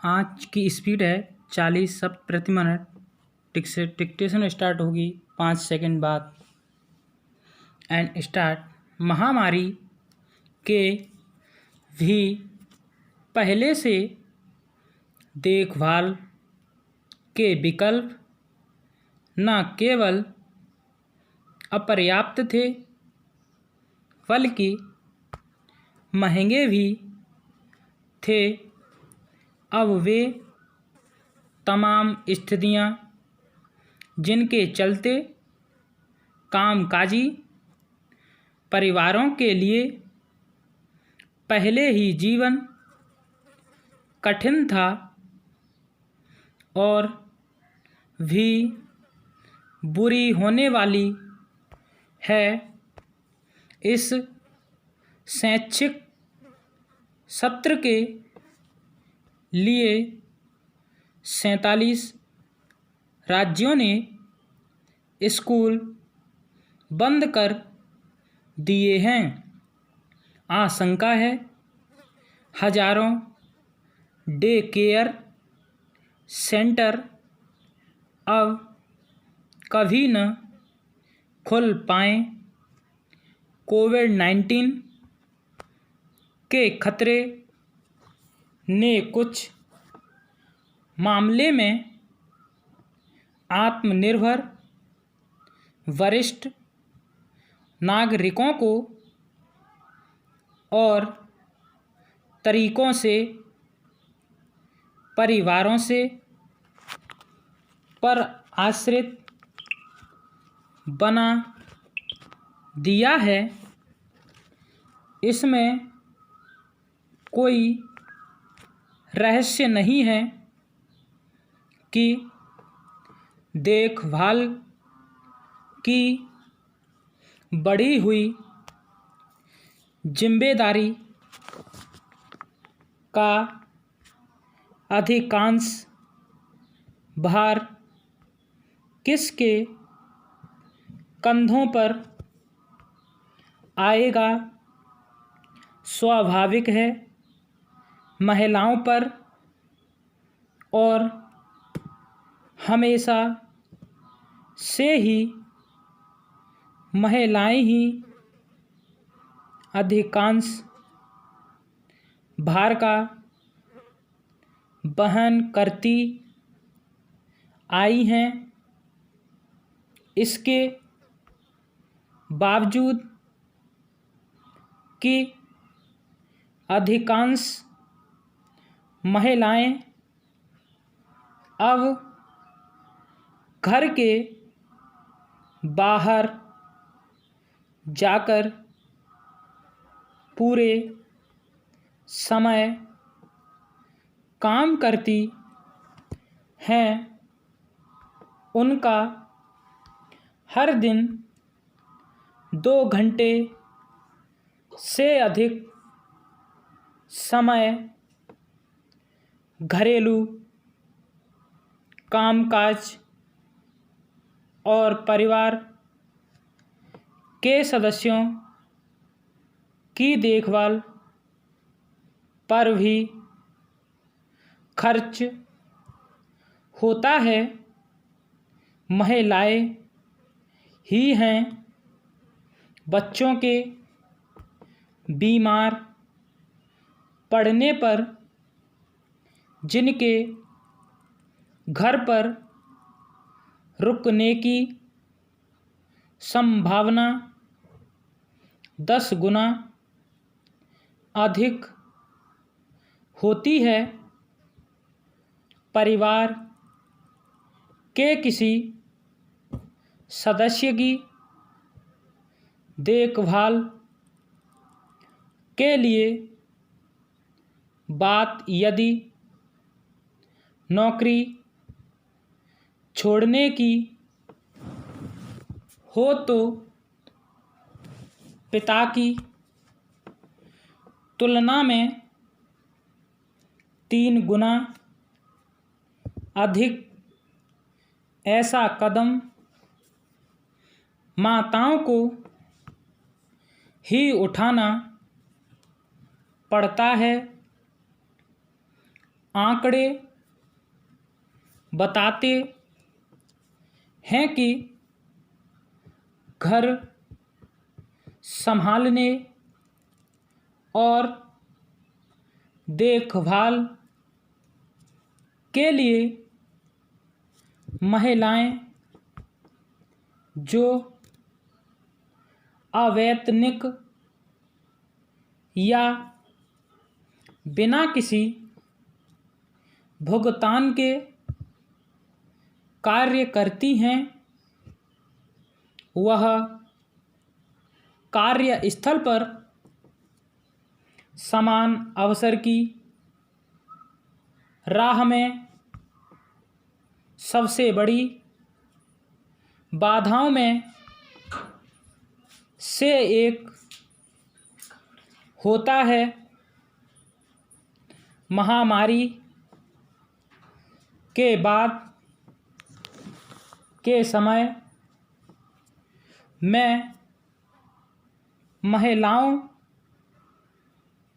आज की स्पीड है 40 शब्द प्रति मिनट। डिक्टेशन स्टार्ट होगी 5 सेकंड बाद। And start. महामारी के भी पहले से देखभाल के विकल्प न केवल अपर्याप्त थे बल्कि महंगे भी थे। अब वे तमाम स्थितियां जिनके चलते कामकाजी परिवारों के लिए पहले ही जीवन कठिन था और भी बुरी होने वाली है, इस शैक्षिक सत्र के लिए 47 राज्यों ने स्कूल बंद कर दिए हैं। आशंका है हजारों डे केयर सेंटर अब कभी न खुल पाएं। कोविड-19 के खतरे ने कुछ मामले में आत्मनिर्भर वरिष्ठ नागरिकों को और तरीकों से परिवारों से पर आश्रित बना दिया है। इसमें कोई रहस्य नहीं है कि देखभाल की बढ़ी हुई जिम्मेदारी का अधिकांश भार किसके कंधों पर आएगा? स्वाभाविक है महिलाओं पर, और हमेशा से ही महिलाएं ही अधिकांश भार का वहन करती आई हैं। इसके बावजूद कि अधिकांश महिलाएं अब घर के बाहर जाकर पूरे समय काम करती हैं, उनका हर दिन 2 घंटे से अधिक समय घरेलू कामकाज और परिवार के सदस्यों की देखभाल पर भी खर्च होता है। महिलाएं ही हैं बच्चों के बीमार पड़ने पर जिनके घर पर रुकने की संभावना 10 गुना अधिक होती है। परिवार के किसी सदस्य की देखभाल के लिए बात यदि नौकरी छोड़ने की हो तो पिता की तुलना में 3 गुना अधिक ऐसा कदम माताओं को ही उठाना पड़ता है। आंकड़े बताते हैं कि घर संभालने और देखभाल के लिए महिलाएं जो अवैतनिक या बिना किसी भुगतान के कार्य करती हैं, वह कार्यस्थल पर समान अवसर की राह में सबसे बड़ी बाधाओं में से एक होता है। महामारी के बाद के समय में महिलाओं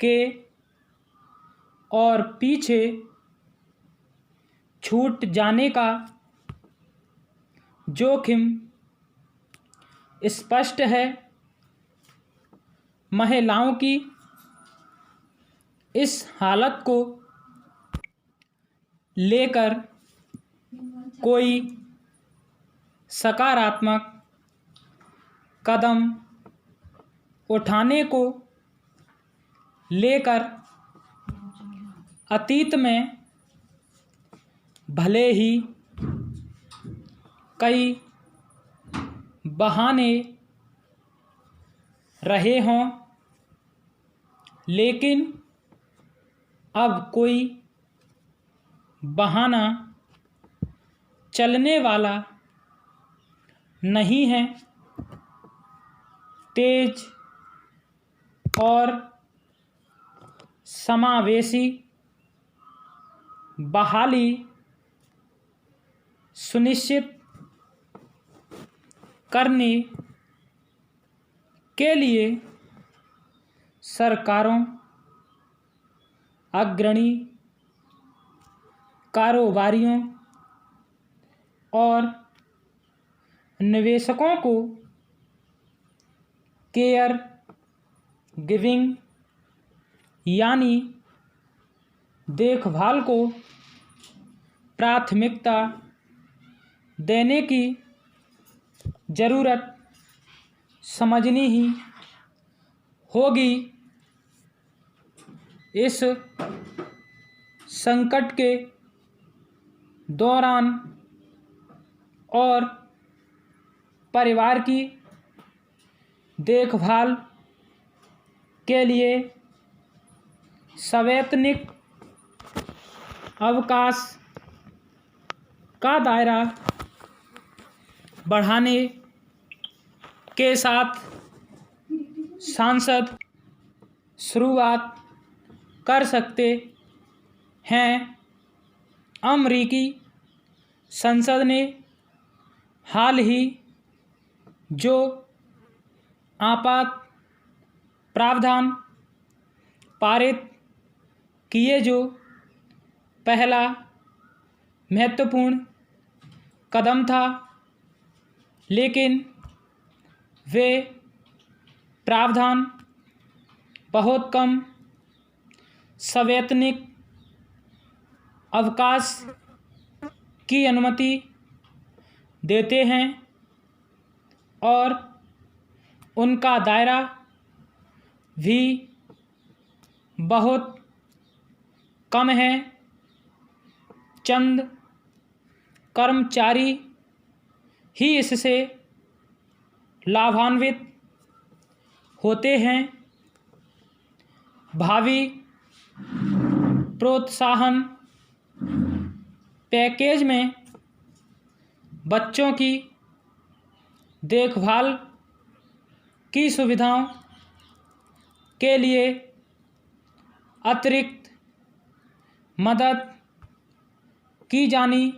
के और पीछे छूट जाने का जोखिम स्पष्ट है। महिलाओं की इस हालत को लेकर कोई सकारात्मक कदम उठाने को लेकर अतीत में भले ही कई बहाने रहे हों, लेकिन अब कोई बहाना चलने वाला नहीं है। तेज और समावेशी बहाली सुनिश्चित करने के लिए सरकारों, अग्रणी कारोबारियों और निवेशकों को केयर गिविंग यानी देखभाल को प्राथमिकता देने की ज़रूरत समझनी ही होगी। इस संकट के दौरान और परिवार की देखभाल के लिए सवैतनिक अवकाश का दायरा बढ़ाने के साथ सांसद शुरुआत कर सकते हैं। अमेरिकी संसद ने हाल ही जो आपात प्रावधान पारित किए, जो पहला महत्वपूर्ण कदम था, लेकिन वे प्रावधान बहुत कम सवैतनिक अवकाश की अनुमति देते हैं और उनका दायरा भी बहुत कम है। चंद कर्मचारी ही इससे लाभान्वित होते हैं। भावी प्रोत्साहन पैकेज में बच्चों की देखभाल की सुविधाओं के लिए अतिरिक्त मदद की जानी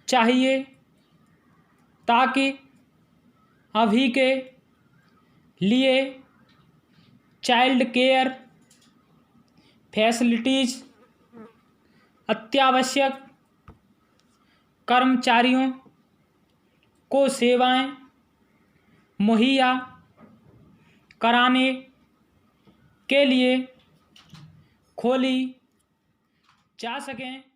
चाहिए, ताकि अभी के लिए चाइल्ड केयर फैसिलिटीज़ अत्यावश्यक कर्मचारियों को सेवाएं मुहैया कराने के लिए खोली जा सकें।